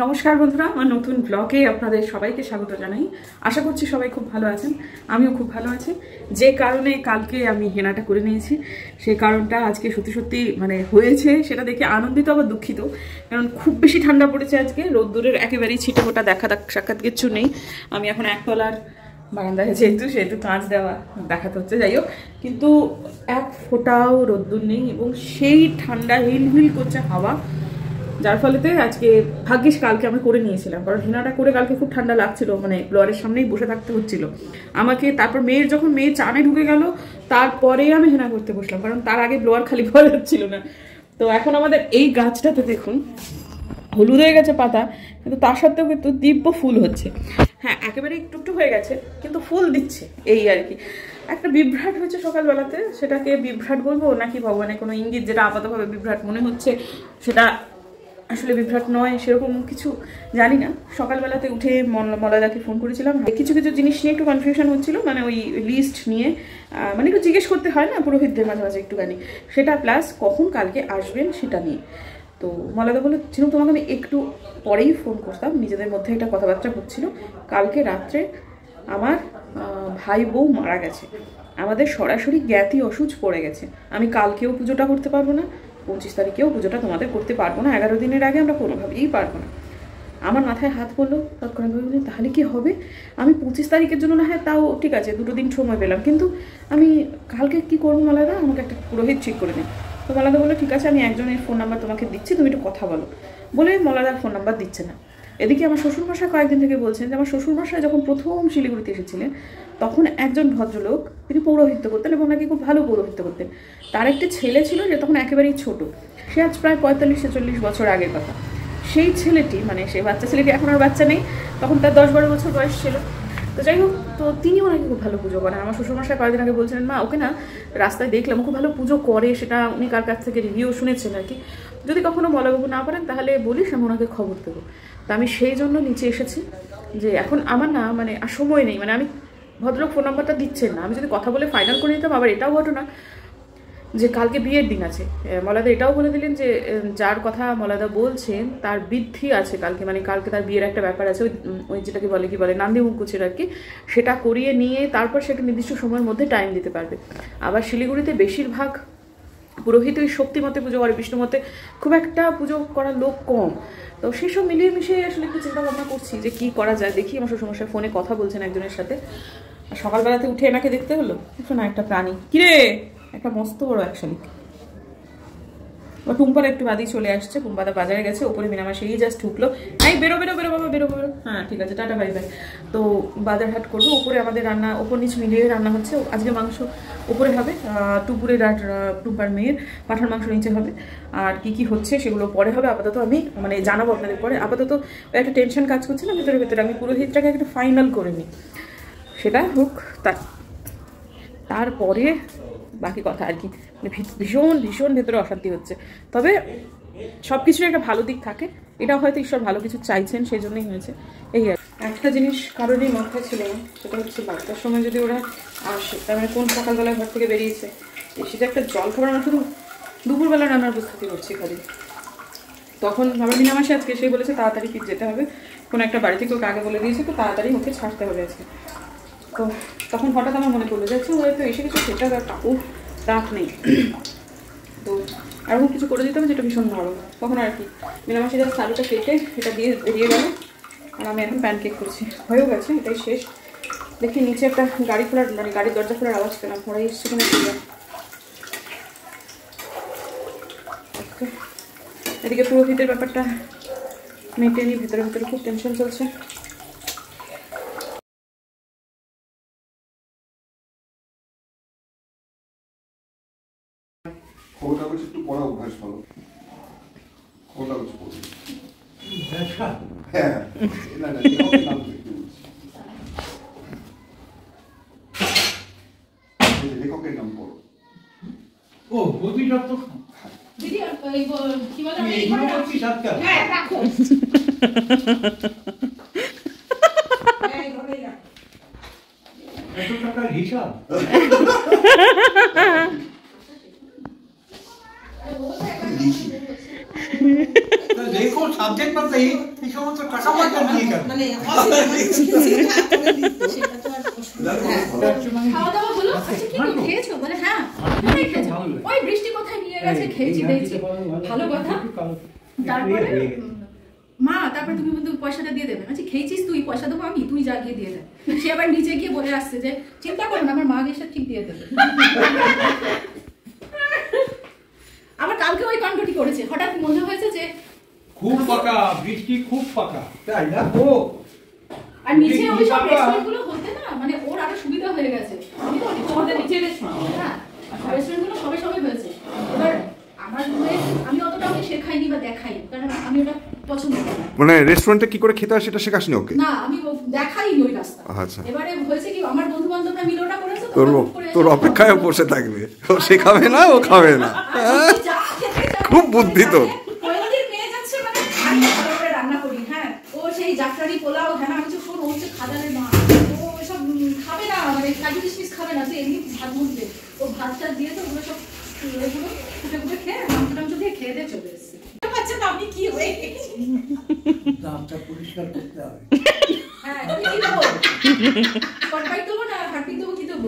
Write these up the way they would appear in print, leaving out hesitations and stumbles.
নমস্কার বন্ধুরা, আমার নতুন ব্লগে আপনাদের সবাইকে স্বাগত জানাই। আশা করছি সবাই খুব ভালো আছেন, আমিও খুব ভালো আছি। যে কারণে কালকে আমি হেনাটা করে নিয়েছি, সেই কারণটা আজকে সত্যি সত্যি হয়েছে, সেটা দেখে আনন্দিত আবার দুঃখিত। কারণ খুব বেশি ঠান্ডা পড়েছে আজকে, রোদ্দুরের একেবারেই ছিটে ফোটা দেখা সাক্ষাৎ কিছু নেই। আমি এখন একতলার বারান্দায় সেহেতু কাঁচ দেওয়া দেখাতে হচ্ছে। যাই হোক, কিন্তু এক ফোঁটাও রোদ্দুর নেই এবং সেই ঠান্ডা হিল করছে হাওয়া, যার ফলেতে আজকে ভাগ্যিস কালকে আমি করে নিয়েছিলাম। কারণ হেনাটা করে কালকে খুব ঠান্ডা লাগছিল, ব্লোয়ারের সামনেই বসে থাকতে হচ্ছিল আমাকে। তারপর যখন মেয়ে চানে ঢুকে গেল, তারপরে আমি হেনা করতে বসলাম, কারণ তার আগে ব্লোয়ার খালি ভরা যাচ্ছিল না। তো এখন আমাদের এই গাছটাতে দেখুন হলুদ হয়ে গেছে পাতা, কিন্তু তার সত্ত্বেও কিন্তু দিব্য ফুল হচ্ছে। হ্যাঁ, একেবারে একটু হয়ে গেছে, কিন্তু ফুল দিচ্ছে, এই আর কি। একটা বিভ্রাট হয়েছে সকালবেলাতে, সেটাকে বিভ্রাট বলবো নাকি ভগবানের কোনো ইঙ্গিত, যেটা আপাতভাবে বিভ্রাট মনে হচ্ছে সেটা আসলে বিভ্রাট নয়, সেরকম কিছু জানি না। সকালবেলাতে উঠে মলাদাকে ফোন করেছিলাম, কিছু জিনিস নিয়ে একটু কনফিউশন হচ্ছিল, ওই লিস্ট নিয়ে একটু জিজ্ঞেস করতে হয় না পুরোহিতদের মাঝে মাঝে একটুখানি, সেটা প্লাস কখন কালকে আসবেন সেটা নিয়ে। তো মলাদা বলেছিল তোমাকে আমি একটু পরেই ফোন করতাম, নিজেদের মধ্যে একটা কথাবার্তা হচ্ছিল। কালকে রাত্রে আমার ভাই বউ মারা গেছে, আমাদের সরাসরি জ্ঞাতি অসুচ পড়ে গেছে। আমি কালকেও পুজোটা করতে পারবো না, 25 তারিখেও পুজোটা তোমাদের করতে পারবো না, 11 দিনের আগে আমরা কোনোভাবেই পারবো না। আমার মাথায় হাত পড়লো তৎক্ষণাৎ, বলি তাহলে কি হবে? আমি 25 তারিখের জন্য না হয় তাও ঠিক আছে, 2 দিন সময় পেলাম, কিন্তু আমি কালকে কি করবো মালাদা? আমাকে একটা পুরোহিত ঠিক করে দিন। তো মালাদা বললো ঠিক আছে, আমি একজনের ফোন নাম্বার তোমাকে দিচ্ছি, তুমি একটু কথা বলো। বলে মালাদার ফোন নাম্বার দিচ্ছে না। এদিকে আমার শ্বশুরমশাই কয়েকদিন থেকে বলছেন যে আমার শ্বশুরমশাই যখন প্রথম শিলিগুড়িতে এসেছিলেন, তখন একজন ভদ্রলোক, তিনি পৌরোহিত্য করতেন এবং নাকি খুব ভালো পৌরোহিত্য করতেন। তার একটি ছেলে ছিল যে তখন একেবারেই ছোট, সে আজ প্রায় 45-40 বছর আগের কথা। সেই ছেলেটি সেই বাচ্চা ছেলেটি, এখন আর বাচ্চা নেই, তখন তার 10-12 বছর বয়স ছিল। তো যাই হোক, তো তিনিও নাকি খুব ভালো পুজো করেন। আমার শ্বশুরমশাই কয়েকদিন আগে বলছিলেন, মা ওকে না রাস্তায় দেখলাম, খুব ভালো পুজো করে, সেটা উনি কার কাছ থেকে রিভিউ শুনেছেন আর কি। যদি কখনো মলাবাবু না পারেন তাহলে বলিস, আমি ওনাকে খবর দেবো। তা আমি সেই জন্য নিচে এসেছি, যে এখন আমার না আর সময় নেই, আমি ভদ্রলোক ফোন নাম্বারটা দিচ্ছেন না, আমি যদি কথা বলে ফাইনাল করে নিতাম। আবার এটাও ঘটনা যে কালকে বিয়ের দিন আছে, মলাদা এটাও বলে দিলেন যে যার কথা মলাদা বলছেন তার বৃদ্ধি আছে কালকে, কালকে তার বিয়ের একটা ব্যাপার আছে, ওই যেটাকে বলে নান্দি মুখগুছের আর কি, সেটা করিয়ে নিয়ে তারপর সে একটা নির্দিষ্ট সময়ের মধ্যে টাইম দিতে পারবে। আবার শিলিগুড়িতে বেশিরভাগ পুরোহিত ওই শক্তি মতে পুজো করে, বিষ্ণু মতে খুব একটা পুজো করার লোক কম। তো সেসব মিলিয়ে মিশিয়ে আসলে একটু চিন্তা ভাবনা করছি যে কী করা যায়। দেখি, আমার শ্বশুরমশাই ফোনে কথা বলছেন একজনের সাথে। সকালবেলাতে উঠে এনাকে দেখতে হলো, শোনা একটা প্রাণী, কিরে একটা মস্ত বড় এক শালিক। টুম্পার একটু বাদি চলে আসছে, টুম্পাদা বাজারে গেছে, ওপরে মিনামা সেই জাস্ট ঢুকলো। এই বেরো বাবা, বেরো। হ্যাঁ ঠিক আছে, টাটা বাই বাই। তো বাজার হাট করবো, ওপরে আমাদের রান্না ওপর নিচ মিলিয়ে রান্না হচ্ছে। আজকে মাংস উপরে হবে, টুপুরের আর টুম্পার মেয়ের পাঠার মাংস নিচে হবে, আর কি হচ্ছে সেগুলো পরে হবে। আপাতত আমি জানাবো আপনাদের পরে। আপাতত একটা টেনশন কাজ করছে না ভেতরে, আমি পুরোহিতটাকে একটা ফাইনাল করে নিই, সেটা হোক তারপরে বাকি কথা আর কি। ভীষণ ভেতরে অশান্তি হচ্ছে। তবে সব কিছুর একটা ভালো দিক থাকে, এটাও হয়তো ঈশ্বর ভালো কিছু চাইছেন, সেই জন্যই হয়েছে। এই আর একটা জিনিস কারোরই মাথায় ছিল না, সেটা হচ্ছে বাচ্চার সময় যদি ওরা আসে, তার কোন সকালবেলায় ঘর থেকে বেরিয়েছে, সেটা একটা জল খাবার। আমরা শুধু দুপুরবেলা রান্নার প্রস্তুতি করছি খালি। তখন আমার মিনামাসি আজকে সে বলেছে তাড়াতাড়ি ফিরে যেতে হবে, কোনো একটা বাড়ি থেকে ওকে আগে বলে দিয়েছে, তো তাড়াতাড়ি ওকে ছাড়তে হবে আজকে। তো তখন হঠাৎ আমার মনে পড়লো, যাচ্ছে ওরা তো এসে কিছু সেটা কাকু রাখ নেই, তো আরও কিছু করে দিতে হবে যেটা ভীষণ নরম। তখন আর কি মিনামাসি যা আলুটা কেটে এটা দিয়ে বেরিয়ে গেল, আর আমি এখন প্যানকেক করছি, হয়েও গেছে, এটাই শেষ। দেখি নিচে একটা গাড়ি খোলার গাড়ির দরজা খোলার আওয়াজ পেলাম, ওরাই এসছে কিনা ঠিক। এদিকে পুরোহিতের ব্যাপারটা মেটে নিয়ে ভেতরে খুব টেনশন চলছে। একটু পড়া অভ্যাস ভালো, হ্যাঁ লেখকের নাম পড়ো। ও বৌদি দত্ত দিদি, কি বলে এইগুলো করছি সাতটা। হ্যাঁ রাখো, এই ঘরেই রাখো, এত টাকার হিসাব। দেখো সাবজেক্ট পাতে এই সময় মতো টাকা পয়সা নিয়ে গেল মানে খাওয়া দাওয়া হলো আচ্ছা কি খেয়েছো বলে হ্যাঁ খেয়েছো ওই বৃষ্টি কোথায় নিয়ে গেছে খেয়েছি দেখছি ভালো কথা তারপরে মা তারপরে তুমি বলতে পয়সাটা দিয়ে দেবে আচ্ছা খেয়েছিস তুই পয়সা দেবো আমি তুই যা গিয়ে দিয়ে দে সে আবার নিচে গিয়ে বলে আসছে যে চিন্তা করো না আমার মা এসে ঠিক দিয়ে দেবে আবার কালকে ওই কাণ্ডটি করেছে হঠাৎ মনে হয়েছে যে খুব পাকা বৃষ্টি খুব পাকা তাই না ও আর নিচে ওই সব রেস্টুরেন্ট গুলো হতে না মানে ওর আরো সুবিধা হয়ে গেছে তোমাদের নিচে রেস্টুরেন্ট হ্যাঁ রেস্টুরেন্ট গুলো সবে সবে হয়েছে এবার আমার আমি অতটা ওকে শেখাইনি বা দেখাই কারণ আমি ওটা পছন্দ করি না মানে রেস্টুরেন্টে কি করে খেতে হয় সেটা শেখাসনি ওকে? না আমি দেখাইনি ওই রাস্তা। আচ্ছা এবারে হয়েছে কি আমার বন্ধু বান্ধবরা মিলে ওটা করেছে তোর অপেক্ষায় বসে থাকবে ও শেখাবে না ও খাবে না খুব বুদ্ধি তোর রান্না করি হ্যাঁ ও সেই জাফরানি পোলাও হ্যাঁ আমি তো শোন ও হচ্ছে খাদানের মা ও সব খাবে না মানে কাজু কিশমিশ খাবে না তো এমনি ভাত মুখবে ও ভাতটা দিয়ে তো ওগুলো সব এগুলো ফুটে ফুটে খেয়ে মাংস দিয়ে খেয়ে দিয়ে চলে এসেছে আচ্ছা আমি কি হয়ে গেছি দাঁতটা পরিষ্কার করতে হবে হ্যাঁ কি দেবো কটপাই দেবো না হাঁটি দেবো কি দেবো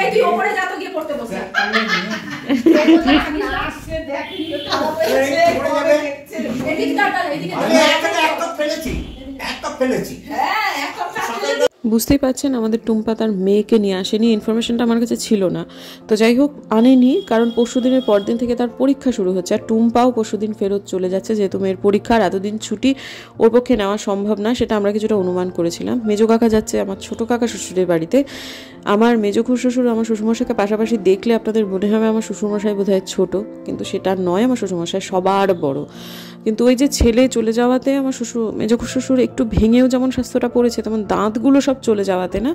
এই তুই ওপরে যা তো গিয়ে পড়তে বসে বুঝতেই পারছেন আমাদের টুম্পা তার মেয়েকে নিয়ে আসেনি, ইনফরমেশনটা আমার কাছে ছিল না। তো যাই হোক আনেনি, কারণ পরশুদিনের পরদিন থেকে তার পরীক্ষা শুরু হচ্ছে, আর টুম্পাও পরশুদিন ফেরত চলে যাচ্ছে, যেহেতু মেয়ের পরীক্ষা আর এতদিন ছুটি ওর পক্ষে নেওয়া সম্ভব না, সেটা আমরা কিছুটা অনুমান করেছিলাম। মেজো কাকা যাচ্ছে আমার ছোটো কাকা শ্বশুরের বাড়িতে। আমার মেজো শ্বশুর আমার শ্বশুরমশাইকে পাশাপাশি দেখলে আপনাদের মনে হবে আমার শ্বশুরমশাই বোধহয় ছোটো, কিন্তু সেটা নয়, আমার শ্বশুরমশাই সবার বড়। কিন্তু ওই যে ছেলে চলে যাওয়াতে আমার মেজো শ্বশুর একটু ভেঙেও যেমন স্বাস্থ্যটা পড়েছে, তেমন দাঁতগুলো সব চলে যাওয়াতে না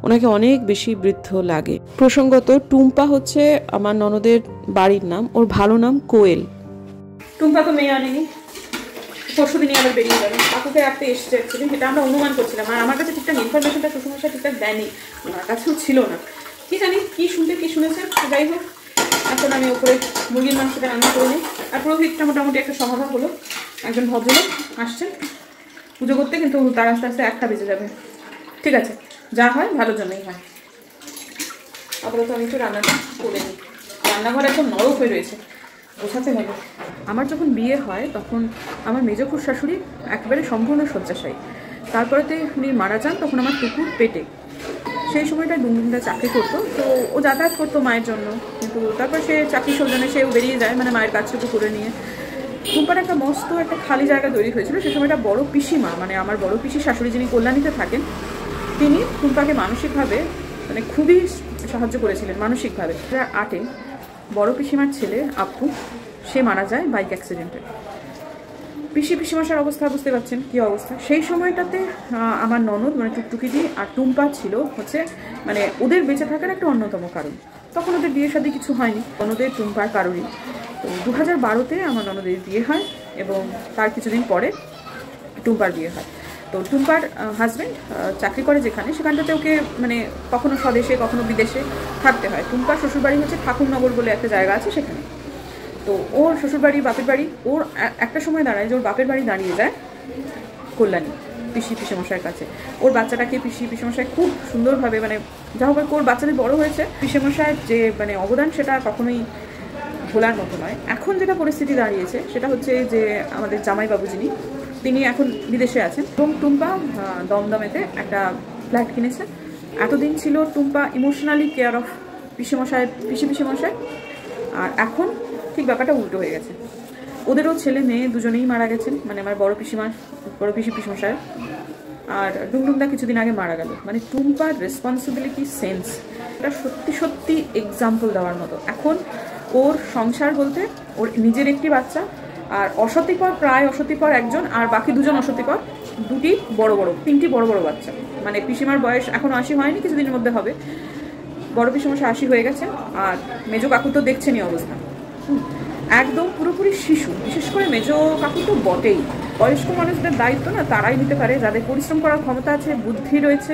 ওনাকে অনেক বেশি বৃদ্ধ লাগে। প্রসঙ্গত টুম্পা হচ্ছে আমার ননদের বাড়ির নাম, ওর ভালো নাম কোয়েল। টুম্পা তো মেয়ে আনেনি, পরশুদিনই আবার বেরিয়ে যাবে, কাকুকে রাখতে এসছে অ্যাকচুয়ালি, সেটা আমরা অনুমান করছিলাম। আর আমার কাছে ঠিকঠাক ইনফরমেশনটা শ্বশুরমশাই ঠিকঠাক দেয়নি, আমার কাছেও ছিল না, কি জানি কি শুনতে কি শুনেছেন। যাই হোক এখন আমি ওপরে মুরগির মাংসটা রান্না করে নিই। আর পুরোহিতটা মোটামুটি একটা সমাধান হলো, একজন ভদ্রলোক আসছেন পুজো করতে, কিন্তু তার আস্তে আস্তে 1টা বেজে যাবে। ঠিক আছে, যা হয় ভালোর জন্যই হয়। আপাতত আমি একটু রান্নাটা করে নিই, রান্নাঘর একদম নরক হয়ে রয়েছে, বোঝাতে হবে। আমার যখন বিয়ে হয় তখন আমার মেজো শাশুড়ি একেবারে সম্পূর্ণ শয্যাশায়ী, তারপরেতে উনি মারা যান, তখন আমার টুকুর পেটে। সেই সময়টা ডুমডুমটা চাকরি করতো, তো ও যাতায়াত করতো মায়ের জন্য, কিন্তু তারপর সে চাকরি সৌজন্যে সেও বেরিয়ে যায়, মানে মায়ের কাজটুকু করে নিয়ে। টুম্পার একটা মস্ত একটা খালি জায়গা তৈরি হয়েছিল, সে সময়টা বড় পিসিমা, মানে আমার বড় পিসি শাশুড়ি যিনি কল্যাণীতে থাকেন, তিনি টুম্পাকে মানসিকভাবে মানে খুবই সাহায্য করেছিলেন মানসিকভাবে। 2008-এ বড় পিসিমার ছেলে আপ্পু সে মারা যায় বাইক অ্যাক্সিডেন্টে। পিসিমশার অবস্থা বুঝতে পারছেন কী অবস্থা। সেই সময়টাতে আমার ননদ মানে টুকটুকিদি আর টুম্পা ছিল হচ্ছে মানে ওদের বেঁচে থাকার একটা অন্যতম কারণ। তখন ওদের বিয়ে শাদী কিছু হয়নি, ননদের টুম্পার কারোরই। তো 2012-তে আমার ননদের বিয়ে হয় এবং তার কিছুদিন পরে টুম্পার বিয়ে হয়। তো টুম্পার হাজব্যান্ড চাকরি করে যেখানে, সেখানটাতে ওকে মানে কখনো স্বদেশে কখনো বিদেশে থাকতে হয়। টুম্পার শ্বশুরবাড়ি হচ্ছে ঠাকুরনগর বলে একটা জায়গা আছে সেখানে। তো ওর শ্বশুরবাড়ি বাপের বাড়ি, ওর একটা সময় দাঁড়ায় যে ওর বাপের বাড়ি দাঁড়িয়ে যায় কল্যাণী পিসিমশাইয়ের কাছে। ওর বাচ্চাটাকে পিসিমশাই খুব সুন্দরভাবে মানে যা হোক ওর বাচ্চাদের বড় হয়েছে। পিসিমশাইয়ের যে মানে অবদান সেটা কখনোই ভোলার মতো নয়। এখন যেটা পরিস্থিতি দাঁড়িয়েছে সেটা হচ্ছে যে আমাদের জামাইবাবু যিনি, তিনি এখন বিদেশে আছেন এবং টুম্পা দমদমেতে একটা ফ্ল্যাট কিনেছে। এতদিন ছিল টুম্পা ইমোশনালি কেয়ার অফ পিসিমশাই, আর এখন ঠিক ব্যাপারটা উল্টো হয়ে গেছে। ওদেরও ছেলে মেয়ে দুজনেই মারা গেছেন, মানে আমার বড় পিসিমশাই আর ডুমডুমদা কিছুদিন আগে মারা গেল। মানে টুম্পার রেসপন্সিবিলিটি সেন্স এটা সত্যি সত্যি এক্সাম্পল দেওয়ার মতো। এখন ওর সংসার বলতে ওর নিজের একটি বাচ্চা, আর অসতিপর প্রায় অসতিপর একজন, আর বাকি দুজন অসতিপর, তিনটি বড় বড় বাচ্চা। মানে পিসিমার বয়স এখনো 80 হয়নি, কিছুদিনের মধ্যে হবে। বড় পিসিমশাই 80 হয়ে গেছেন, আর মেজো কাকু তো দেখছেনই অবস্থা, একদম পুরোপুরি শিশু। বিশেষ করে মেজো কাকু তো বটেই। বয়স্ক মানুষদের দায়িত্ব না তারাই নিতে পারে যাদের পরিশ্রম করার ক্ষমতা আছে, বুদ্ধি রয়েছে,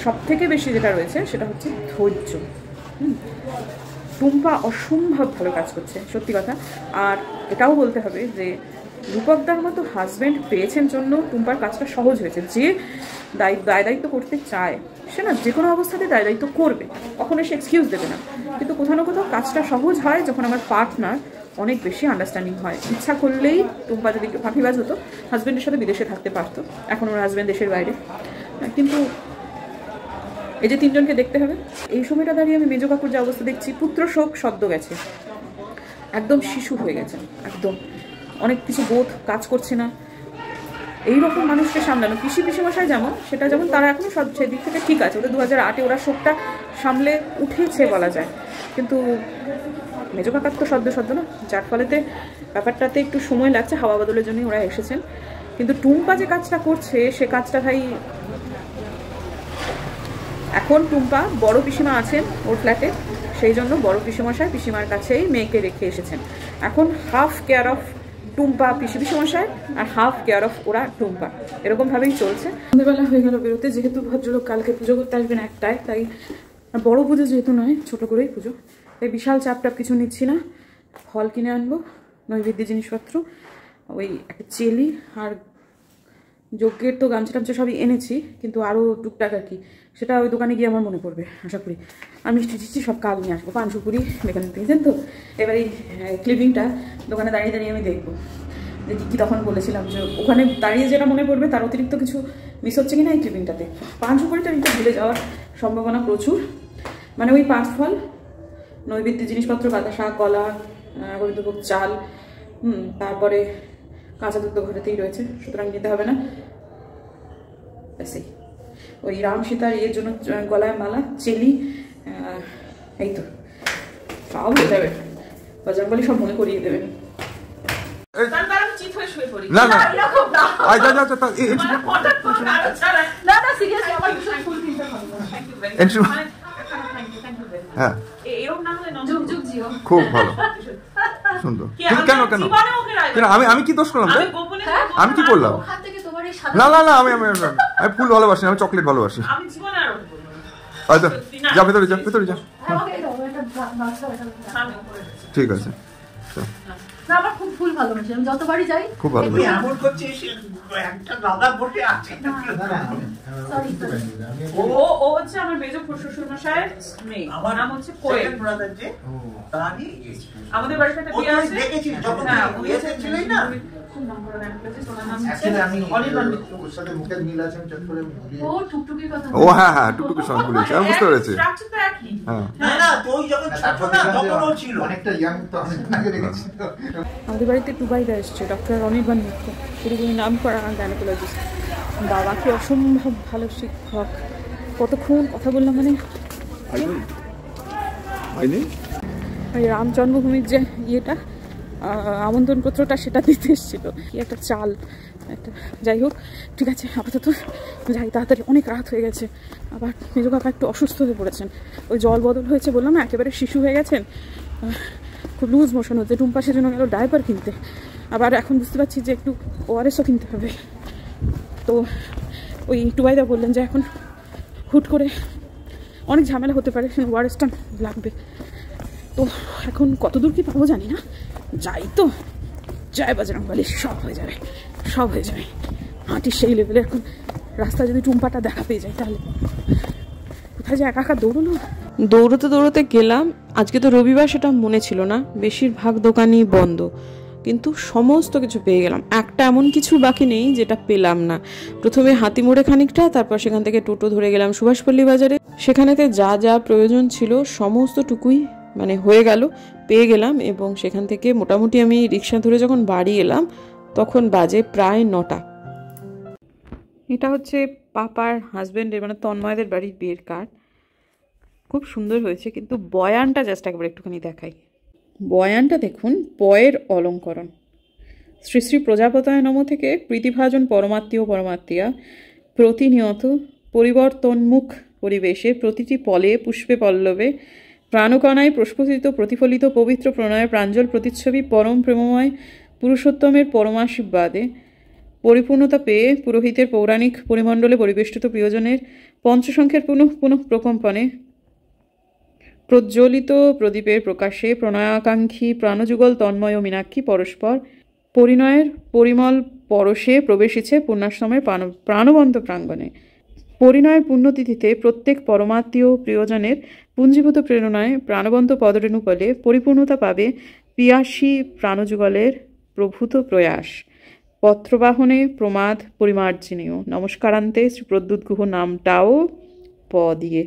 সব থেকে বেশি যেটা রয়েছে সেটা হচ্ছে ধৈর্য। টুম্পা অসম্ভব ভালো কাজ করছে, সত্যি কথা। আর এটাও বলতে হবে যে রূপকদার মতো হাজব্যান্ড পেয়েছেন জন্য টুম্পার কাজটা সহজ হয়েছে। যে দায় দায়িত্ব করতে চায় সে না যে কোনো অবস্থাতে দায় দায়িত্ব করবে, কখনো সে এক্সকিউজ দেবে না। কিন্তু কোথাও না কোথাও কাজটা সহজ হয় যখন আমার পার্টনার অনেক বেশি আন্ডারস্ট্যান্ডিং হয়। ইচ্ছা করলেই টুম্পা যদি ফাঁকিবাজ হতো হাজব্যান্ডের সাথে বিদেশে থাকতে পারতো, এখন ওর হাজব্যান্ড দেশের বাইরে। কিন্তু এই যে তিনজনকে দেখতে হবে, এই সময়টা দাঁড়িয়ে আমি মেজো কাকুর যে অবস্থা দেখছি, পুত্র শোক সদ্য গেছে, একদম শিশু হয়ে গেছে, একদম অনেক কিছু বোধ কাজ করছে না। এইরকম মানুষকে সামলানো, পিসিমশাই যেমন, সেটা যেমন তারা এখনো সব সেদিক থেকে ঠিক আছে, ওদের 2008-এ ওরা শোকটা সামলে উঠেছে বলা যায়। কিন্তু মেজো কাকার তো সদ্য না, যার ফলেতে ব্যাপারটাতে একটু সময় লাগছে, হাওয়া বদলের জন্যই ওরা এসেছেন। কিন্তু টুম্পা যে কাজটা করছে সে কাজটা ভাই, এখন টুম্পা বড় পিসিমা আছেন ওর ফ্ল্যাটে, সেই জন্য বড় পিসিমশাই পিসিমার কাছেই মেয়েকে রেখে এসেছেন। এখন হাফ কেয়ার অফ টুম্পা পিসিমশাই আর হাফ কেয়ার অফ ওরা টুম্পা, এরকমভাবেই চলছে। সন্ধ্যেবেলা হয়ে গেল বেরোতে, যেহেতু ভদ্রলোক কালকে পুজো করতে আসবেন একটায়, তাই বড় পুজো যেহেতু নয়, ছোট করেই পুজো, তাই বিশাল চাপটাপ কিছু নিচ্ছি না। ফল কিনে আনবো, নৈবেদ্য জিনিসপত্র, ওই একটা চেলি আর যজ্ঞের তো গামছা টামছা সবই এনেছি, কিন্তু আরও টুকটাক আর কি, সেটা ওই দোকানে গিয়ে আমার মনে পড়বে আশা করি। আমি মিষ্টি টিষ্টি সব কাল নিয়ে আসবো, পানসুপুরি এখানে দেখছেন তো। এবার এই ক্লিপিংটা দোকানে দাঁড়িয়ে দাঁড়িয়ে আমি দেখবো যে কী তখন বলেছিলাম, যে ওখানে দাঁড়িয়ে যেটা মনে পড়বে তার অতিরিক্ত কিছু মিস হচ্ছে কিনা এই ক্লিপিংটাতে। পানসুপুরিটা কিন্তু ভুলে যাওয়ার সম্ভাবনা প্রচুর, মানে ওই 5 ফল, নৈবেদ্য জিনিসপত্র, বাতাসা, কলা, গোবিন্দভোগ চাল, তারপরে কাঁচা দুধ তো ঘরেতেই রয়েছে, সুতরাং নিতে হবে না। সেই ওই রাম সীতার এর জন্য গলায় মালা, চেলি, এই তো সব হয়ে যাবে, বজরংবলী সব মনে করিয়ে দেবেন। না না হ্যাঁ খুব ভালো, সুন্দর। কেন কেন কেন আমি কি দোষ করলাম? আমি কি করলাম? না না না, আমি ফুল ভালোবাসি, আমি চকলেট ভালোবাসি। হয়তো যা ভেতরে যা, ভেতরে যা, ঠিক আছে। আমার খুব ফুল ভালোবাসি, আমি যতবারই যাই খুব ভালো। এমন করছে একটা দাদা বসে আছে, ও হচ্ছে আমার মেজো শ্বশুর মশাইয়ের মেয়ে, আমার নাম হচ্ছে কোয়েল ব্রাদার। যে তারই আমাদের বাড়িতে একটা বিয়ে আছে, দেখেছি যখন বিয়েতে ছিলেন না, খুব নাম করা নাম প্লেসে, ওনার নাম হচ্ছে অনির্বাণ মিত্র। ওর সাথে মুখের মিল আছে, আমি চট করে ও টুকটুকির কথা, ও হ্যাঁ হ্যাঁ টুকটুকির সঙ্গে বলেছি, আমি বুঝতে পেরেছি। স্ট্রাকচার তো একই। হ্যাঁ না, তুই যখন ছোট না তখন ও ছিল অনেকটা ইয়াং, তো অনেক আগে দেখেছি। আমাদের বাড়িতে টুবাইদা এসছে, ডক্টর অনির্বাণ মিত্র, পুরোপুরি নাম করা গাইনোকোলজিস্ট। বাবাকে অসম্ভব ভালো শিক্ষক, কতক্ষণ কথা বললাম, মানে ওই রাম জন্মভূমির যে ইয়েটা আমন্ত্রণপত্রটা সেটা দিতে এসেছিল, কি একটা চাল একটা, যাই হোক ঠিক আছে, আপাতত যাই তাড়াতাড়ি, অনেক রাত হয়ে গেছে। আবার মেজো কাকা একটু অসুস্থ হয়ে পড়েছেন, ওই জল বদল হয়েছে বললাম না, একেবারে শিশু হয়ে গেছেন, খুব লুজ মোশন হচ্ছে। টুম্পা সেজন্য গেল ডাইপার কিনতে, আবার এখন বুঝতে পারছি যে একটু ওআরএসও কিনতে হবে। তো ওই টুবাইদা বললেন যে এখন হুট করে অনেক ঝামেলা হতে পারে, ওআরএসটা লাগবে। তো এখন কতদূর কি পাবো জানি না, যাই তো, জয় বজরংবলী, সব হয়ে যাবে, সব হয়ে যাবে। হাঁটি সেই লেভেলে এখন, রাস্তায় যদি টুম্পাটা দেখা পেয়ে যায় তাহলে কোথায় যে একা একা দৌড়লো। দৌড়তে দৌড়তে গেলাম, আজকে তো রবিবার, সেটা মনে ছিল না, বেশিরভাগ দোকানই বন্ধ, কিন্তু সমস্ত কিছু পেয়ে গেলাম, একটা এমন কিছু বাকি নেই যেটা পেলাম না। প্রথমে হাতিমোড়ে খানিকটা, তারপর সেখান থেকে টোটো ধরে গেলাম সুভাষপল্লী বাজারে, সেখানেতে যা যা প্রয়োজন ছিল সমস্তটুকুই মানে হয়ে গেল, পেয়ে গেলাম। এবং সেখান থেকে মোটামুটি আমি রিক্সা ধরে যখন বাড়ি এলাম তখন বাজে প্রায় 9টা। এটা হচ্ছে পাপার হাজব্যান্ডের মানে তন্ময়দের বাড়ির বিয়ের কার্ড, খুব সুন্দর হয়েছে, কিন্তু বয়ানটা জাস্ট একবার একটুখানি দেখাই। বয়ানটা দেখুন, পয়ের অলঙ্করণ, শ্রী শ্রী প্রজাপতায় নম থেকে প্রীতিভাজন পরমাত্মীয় পরমাত্মীয়া প্রতিনিয়ত পরিবর্তনমুখ পরিবেশে প্রতিটি পলে পুষ্পে পল্লবে প্রাণকণায় প্রস্ফুটিত প্রতিফলিত পবিত্র প্রণয়ের প্রাঞ্জল প্রতিচ্ছবি পরম প্রেমময় পুরুষোত্তমের পরমাশীর্বাদে পরিপূর্ণতা পেয়ে পুরোহিতের পৌরাণিক পরিমণ্ডলে পরিবেষ্টিত প্রিয়জনের পঞ্চসংখ্যের পুনঃ পুনঃ প্রকম্পনে প্রজ্বলিত প্রদীপের প্রকাশে প্রণয়াকাঙ্ক্ষী প্রাণযুগল তন্ময় ও মীনাক্ষী পরস্পর পরিণয়ের পরিমল পরশে প্রবেশিছে পূর্ণাশ্রমের প্রাণবন্ত প্রাঙ্গণে। পরিণয়ের পুণ্যতিথিতে প্রত্যেক পরমাত্মীয় প্রিয়জনের পুঞ্জীভূত প্রেরণায় প্রাণবন্ত পদরেণুকলে পরিপূর্ণতা পাবে পিয়াসী প্রাণযুগলের প্রভূত প্রয়াস। পত্রবাহনে প্রমাদ পরিমার্জনীয়। নমস্কারান্তে শ্রী প্রদ্যুৎ গুহ নামটাও প দিয়ে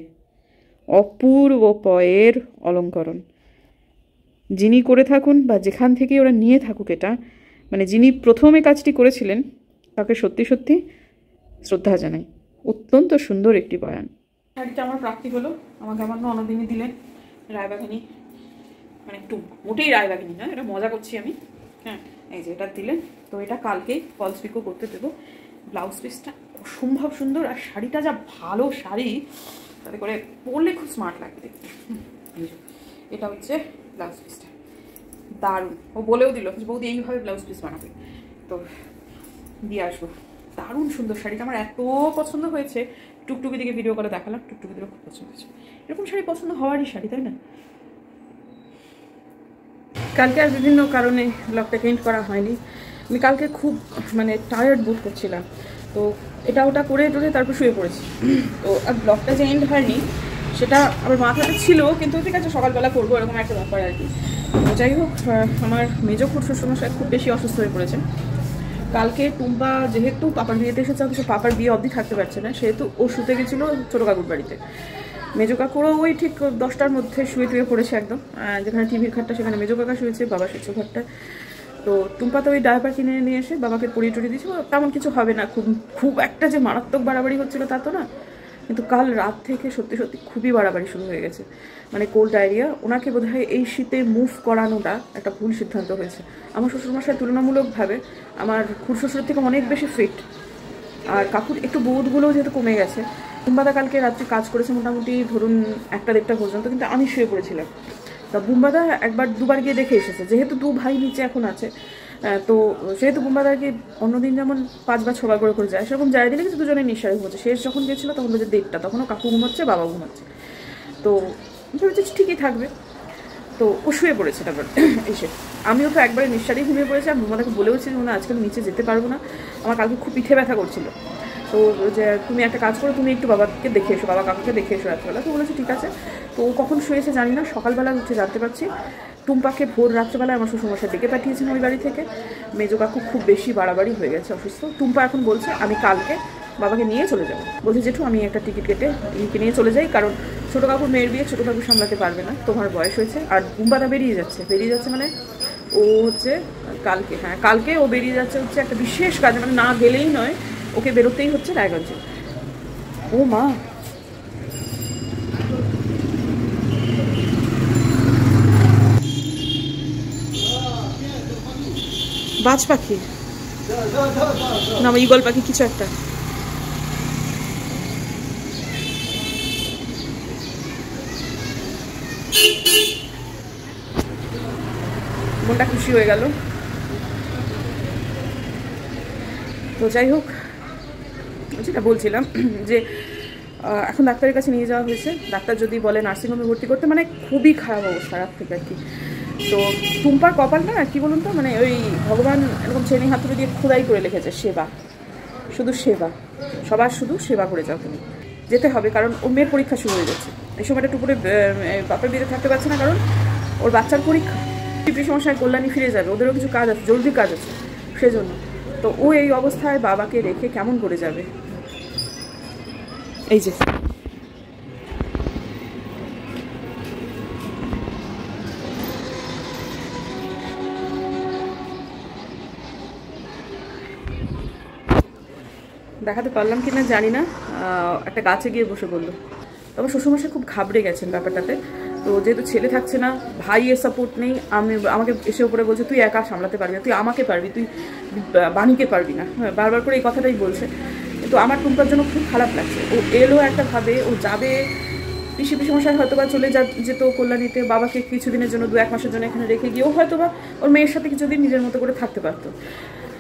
অপূর্ব পয়ের অলঙ্করণ। যিনি করে থাকুন বা যেখান থেকে ওরা নিয়ে থাকুক, এটা মানে যিনি প্রথমে কাজটি করেছিলেন তাকে সত্যি সত্যি শ্রদ্ধা জানাই। অত্যন্ত সুন্দর একটি বয়ান। শাড়িটা আমার প্রাপ্তি হলো, আমাকে আমার ননদিনী দিলেন রায়বাঘিনী, মানে একটু মোটেই রায়বাঘিনী না, এটা মজা করছি আমি। হ্যাঁ, এই যে এটা দিলেন, তো এটা কালকেই ফলস পিকো করতে দেবো। ব্লাউজ পিসটা অসম্ভব সুন্দর, আর শাড়িটা যা ভালো শাড়ি, তাতে করে পরলে খুব স্মার্ট লাগবে দেখতে। এটা হচ্ছে ব্লাউজ পিসটা, দারুণ। ও বলেও দিল যে বৌদি এইভাবে ব্লাউজ পিস বানাবে, তো দিয়ে আসবো। দারুণ সুন্দর শাড়িটা, আমার এত পছন্দ হয়েছে। টুকটুকি দিকে ভিডিও করে দেখালাম, টুকটুকি দিকে খুব পছন্দ হয়েছে। এরকম শাড়ি পছন্দ হওয়ারই শাড়ি, তাই না? কালকে আর বিভিন্ন কারণে ব্লগটা এন্ড করা হয়নি। আমি কালকে খুব মানে টায়ার্ড বোধ করছিলাম, তো এটা ওটা করে টোরে তারপর শুয়ে পড়েছি। তো আর ব্লগটা যে এন্ড হয়নি সেটা আমার মাথাতে ছিল, কিন্তু ঠিক আছে সকালবেলা করবো, এরকম একটা ব্যাপার আর কি। যাই হোক, আমার মেজো শ্বশুরমশাই খুব বেশি অসুস্থ হয়ে পড়েছেন। কালকে টুম্পা যেহেতু পাপার বিয়েতে এসেছে, অথচ পাপার বিয়ে অবধি থাকতে পারছে না, সেহেতু ও শুতে গেছিলো ছোটো কাকুর বাড়িতে। মেজো কাকুরও ওই ঠিক 10টার মধ্যে শুয়ে টুয়ে পড়েছে একদম, যেখানে টিভির খাটটা সেখানে মেজো কাকা শুয়েছে, বাবা শুয়েছে ঘরটা। তো টুম্পা তো ওই ডায়াপার কিনে নিয়ে এসে বাবাকে পরিয়ে টরিয়ে দিয়েছিল, তেমন কিছু হবে না। খুব একটা যে মারাত্মক বাড়াবাড়ি হচ্ছিলো তা তো না, কিন্তু কাল রাত থেকে সত্যি সত্যি খুবই বাড়াবাড়ি শুরু হয়ে গেছে। মানে কোল্ড ডায়রিয়া। ওনাকে বোধহয় এই শীতে মুভ করানোটা একটা ভুল সিদ্ধান্ত হয়েছে। আমার শ্বশুরমশাই তুলনামূলকভাবে আমার খুড়শ্বশুরের থেকে অনেক বেশি ফিট, আর কাকুর একটু বোধগুলোও যেহেতু কমে গেছে। বুম্বাদা কালকে রাত্রে কাজ করেছে মোটামুটি ধরুন 1টা-1:30 পর্যন্ত, কিন্তু আমি শুয়ে পড়েছিলাম। তা বুম্বাদা একবার দুবার গিয়ে দেখে এসেছে, যেহেতু 2 ভাই নিচে এখন আছে। তো সেহেতু বুম্বাদাকে অন্যদিন যেমন 5 বা 6 বার করে যায়, সেরকম যায় দিলে কিন্তু দুজনে নিঃশ্বাস হচ্ছে। শেষ যখন গেছিলো তখন বলছে 1:30, তখনও কাকু ঘুমাচ্ছে, বাবা ঘুমাচ্ছে। তো ভেবেছি ঠিকই থাকবে, তো ও শুয়ে পড়েছে। তারপর এসে আমিও তো একবারে নিঃশ্বাসই ঘুমিয়ে পড়েছি। আমি বুম্বাদাকে বলেওছি যে আজকে আমি নিচে যেতে পারবো না, আমার কালকে খুব পিঠে ব্যথা করছিল। তো যে তুমি একটা কাজ করো, তুমি একটু বাবাকে দেখে এসো, বাবা কাকুকে দেখে এসো রাত্রেবেলা। তো বলেছি ঠিক আছে। তো ও কখন শুয়েছে জানি না, সকালবেলা উঠে জানতে পারছি টুম্পাকে ভোর রাত্রেবেলায় আমার শ্বশুরমশাই ডেকে পাঠিয়েছেন ওই বাড়ি থেকে। মেজো কাকু খুব বেশি বাড়াবাড়ি হয়ে গেছে, অসুস্থ। টুম্পা এখন বলছে আমি কালকে বাবাকে নিয়ে চলে যাবো। বলছে জেঠু আমি একটা টিকিট কেটে নিয়ে চলে যাই, কারণ ছোটো কাকুর মেয়ের বিয়ে ছোটো কাকু সামলাতে পারবে না, তোমার বয়স হয়েছে। আর বুম্বাদা বেরিয়ে যাচ্ছে মানে ও হচ্ছে কালকে, হ্যাঁ কালকে ও বেরিয়ে যাচ্ছে হচ্ছে একটা বিশেষ কাজ, মানে না গেলেই নয়, ওকে বেরোতেই হচ্ছে রায়গঞ্জে। ও মা, বাজ পাখি না ঈগল পাখি কিছু একটা। মনটা খুশি হয়ে গেল। তো যাই হোক, যেটা বলছিলাম যে এখন ডাক্তারের কাছে নিয়ে যাওয়া হয়েছে। ডাক্তার যদি বলে নার্সিংহোমে ভর্তি করতে, মানে খুবই খারাপ অবস্থা রাত থেকে আর কি। তো টুম্পার কপালটা কি বলুন তো, মানে ওই ভগবান এরকম ছেনি হাতুড়ি দিয়ে খোদাই করে লিখেছে সেবা, শুধু সেবা, সবার শুধু সেবা করে যাও তুমি। যেতে হবে, কারণ ওর মেয়ের পরীক্ষা শুরু হয়ে যাচ্ছে। এই সময়টা টুকুরে বাপের বিয়েতে থাকতে পারছে না, কারণ ওর বাচ্চার পরীক্ষা। পিপি সমস্যায় কল্যাণী ফিরে যাবে, ওদেরও কিছু কাজ আছে, জরুরি কাজ আছে সেজন্য। তো ও এই অবস্থায় বাবাকে রেখে কেমন করে যাবে। এই যে দেখাতে পারলাম কি না জানি না, একটা গাছে গিয়ে বসে বললো। তবে শ্বশুরমশাই খুব ঘাবড়ে গেছেন ব্যাপারটাতে। তো যেহেতু ছেলে থাকছে না, ভাইয়ের সাপোর্ট নেই, আমাকে এসে উপরে বলছে তুই একা সামলাতে পারবি না, তুই আমাকে পারবি, তুই বাণীকে পারবি না। হ্যাঁ, বারবার করে এই কথাটাই বলছে। কিন্তু আমার টুম্পার জন্য খুব খারাপ লাগছে। ও এলো একটা ভাবে, ও যাবে, পিসি মশাই হয়তো বা চলে যেত কল্যাণীতে, বাবাকে কিছুদিনের জন্য 2-1 মাসের জন্য এখানে রেখে গিয়েও হয়তো বা ওর মেয়ের সাথে কিছুদিন নিজের মতো করে থাকতে পারতো,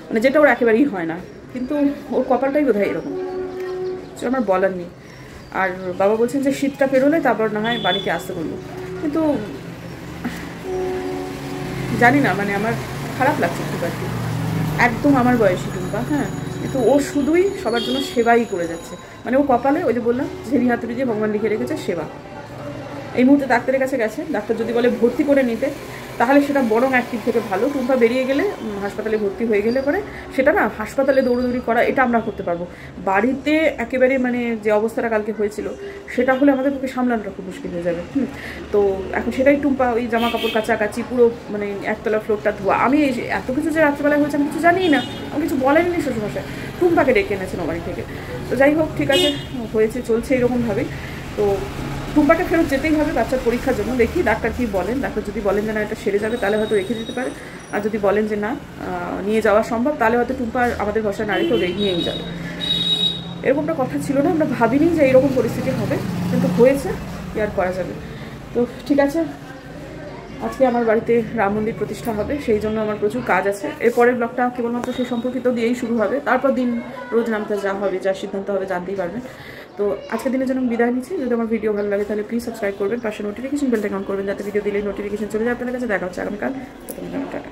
মানে যেটা ওর একেবারেই হয় না। কিন্তু ওর কপালটাই বোধহয় এরকম, আমার বলার নেই। আর বাবা বলছেন যে শীতটা পেরোলে তারপর না হয় বাড়িতে আসতে বলবো। কিন্তু জানি না, মানে আমার খারাপ লাগছে খুব আর কি। একদম আমার বয়সী টুম্পা, হ্যাঁ, কিন্তু ও শুধুই সবার জন্য সেবাই করে যাচ্ছে। মানে ও কপালে ওই যে বললাম ঝেড়ি হাতুড়ি দিয়ে ভগবান লিখে রেখেছে সেবা। এই মুহূর্তে ডাক্তারের কাছে গেছে, ডাক্তার যদি বলে ভর্তি করে নিতে তাহলে সেটা বরং একদিক থেকে ভালো। টুম্পা বেরিয়ে গেলে হাসপাতালে ভর্তি হয়ে গেলে পরে সেটা না হাসপাতালে দৌড়দৌড়ি করা এটা আমরা করতে পারবো। বাড়িতে একেবারে মানে যে অবস্থাটা কালকে হয়েছিল সেটা হলে আমাদের পক্ষে সামলানোটা খুব মুশকিল হয়ে যাবে। তো এখন সেটাই টুম্পা ওই জামা কাপড় কাচাকাচি পুরো মানে একতলা ফ্লোরটা ধোয়া। আমি এই এত কিছু যে রাত্রিবেলায় হয়েছে আমি কিছু জানিই না, আমি কিছু বলেনি শ্বশুরমশাই, টুম্পাকে ডেকে এনেছেন ও বাড়ি থেকে। তো যাই হোক ঠিক আছে, হয়েছে চলছে এরকমভাবেই। তো টুম্পাকে ফেরত যেতেই হবে বাচ্চার পরীক্ষার জন্য। দেখি ডাক্তার কি বলেন। ডাক্তার যদি বলেন যে না এটা সেরে যাবে তাহলে হয়তো রেখে দিতে পারে, আর যদি বলেন যে না নিয়ে যাওয়া সম্ভব তাহলে হয়তো টুম্পা আমাদের ভরসা না রেখেও নিয়েই যাবে। এরকমটা কথা ছিল না, আমরা ভাবিনি যে এরকম পরিস্থিতি হবে, কিন্তু হয়েছে, কি আর করা যাবে। তো ঠিক আছে, আজকে আমার বাড়িতে রাম মন্দির প্রতিষ্ঠা হবে, সেই জন্য আমার প্রচুর কাজ আছে। এরপরের ব্লগটা কেবলমাত্র সেই সম্পর্কিত দিয়েই শুরু হবে, তারপর দিন রোজ নামতে যা হবে, যা সিদ্ধান্ত হবে জানতেই পারবেন। তো আজকের দিনের জন্য বিদায় নিচ্ছি। যদি আমার ভিডিও ভালো লাগে তাহলে প্লিজ সাবস্ক্রাইব করবেন, পাশে নোটিফিকেশন বেলটা অন করবেন যাতে ভিডিও দিলেই নোটিফিকেশন চলে যায় আপনাদের কাছে। দেখা হচ্ছে আগামীকাল। টাটা।